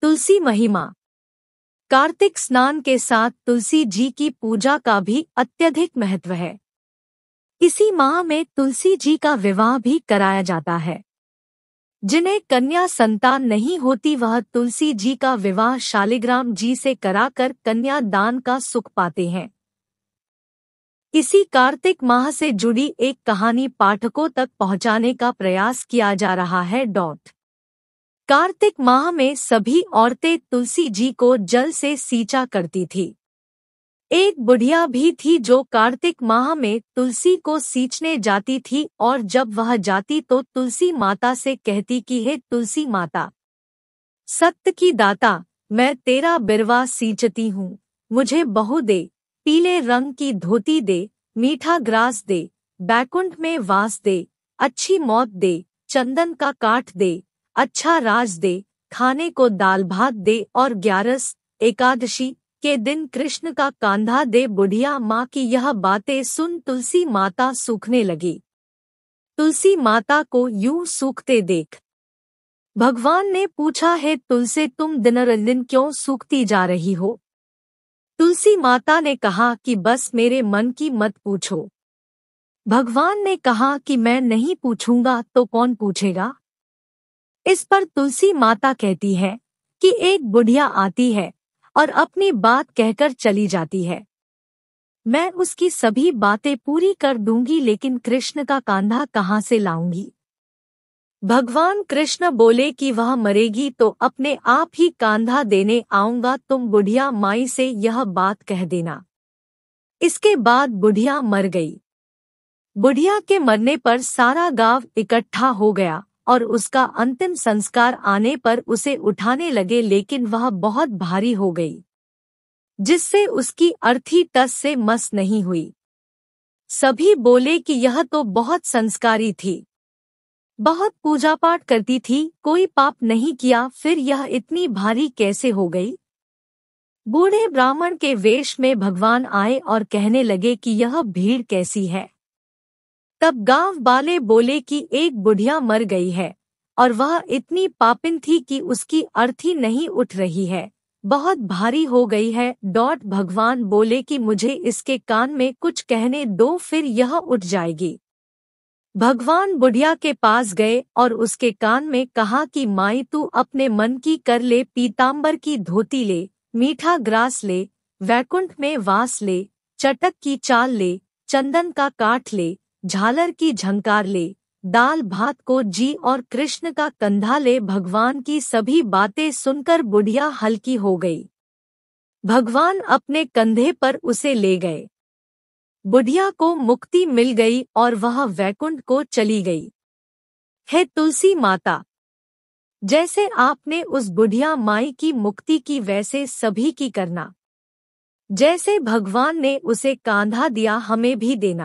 तुलसी महिमा। कार्तिक स्नान के साथ तुलसी जी की पूजा का भी अत्यधिक महत्व है। इसी माह में तुलसी जी का विवाह भी कराया जाता है। जिन्हें कन्या संतान नहीं होती वह तुलसी जी का विवाह शालिग्राम जी से कराकर कन्या दान का सुख पाते हैं। इसी कार्तिक माह से जुड़ी एक कहानी पाठकों तक पहुंचाने का प्रयास किया जा रहा है। कार्तिक माह में सभी औरतें तुलसी जी को जल से सींचा करती थी। एक बुढ़िया भी थी जो कार्तिक माह में तुलसी को सींचने जाती थी और जब वह जाती तो तुलसी माता से कहती कि हे तुलसी माता, सत्य की दाता, मैं तेरा बिरवा सींचती हूँ, मुझे बहू दे, पीले रंग की धोती दे, मीठा ग्रास दे, बैकुंठ में वास दे, अच्छी मौत दे, चंदन का काठ दे, अच्छा राज दे, खाने को दाल भात दे और 11 एकादशी के दिन कृष्ण का कांधा दे। बुढ़िया माँ की यह बातें सुन तुलसी माता सूखने लगी। तुलसी माता को यूं सूखते देख भगवान ने पूछा, है तुलसी तुम दिन क्यों सूखती जा रही हो? तुलसी माता ने कहा कि बस मेरे मन की मत पूछो। भगवान ने कहा कि मैं नहीं पूछूंगा तो कौन पूछेगा? इस पर तुलसी माता कहती है कि एक बुढ़िया आती है और अपनी बात कहकर चली जाती है। मैं उसकी सभी बातें पूरी कर दूंगी, लेकिन कृष्ण का कांधा कहाँ से लाऊंगी? भगवान कृष्ण बोले कि वह मरेगी तो अपने आप ही कांधा देने आऊंगा, तुम बुढ़िया माई से यह बात कह देना। इसके बाद बुढ़िया मर गई। बुढ़िया के मरने पर सारा गांव इकट्ठा हो गया और उसका अंतिम संस्कार आने पर उसे उठाने लगे, लेकिन वह बहुत भारी हो गई, जिससे उसकी अर्थी टस से मस नहीं हुई। सभी बोले कि यह तो बहुत संस्कारी थी, बहुत पूजा पाठ करती थी, कोई पाप नहीं किया, फिर यह इतनी भारी कैसे हो गई? बूढ़े ब्राह्मण के वेश में भगवान आए और कहने लगे कि यह भीड़ कैसी है? तब गांव वाले बोले कि एक बुढ़िया मर गई है और वह इतनी पापिन थी कि उसकी अर्थी नहीं उठ रही है, बहुत भारी हो गई है। भगवान बोले कि मुझे इसके कान में कुछ कहने दो, फिर यह उठ जाएगी। भगवान बुढ़िया के पास गए और उसके कान में कहा कि माई तू अपने मन की कर ले, पीतांबर की धोती ले, मीठा ग्रास ले, वैकुंठ में वास ले, चटक की चाल ले, चंदन का काठ ले, झालर की झंकार ले, दाल भात को जी और कृष्ण का कंधा ले। भगवान की सभी बातें सुनकर बुढ़िया हल्की हो गई। भगवान अपने कंधे पर उसे ले गए। बुढ़िया को मुक्ति मिल गई और वह वैकुंठ को चली गई। हे तुलसी माता, जैसे आपने उस बुढ़िया माई की मुक्ति की वैसे सभी की करना। जैसे भगवान ने उसे कांधा दिया हमें भी देना।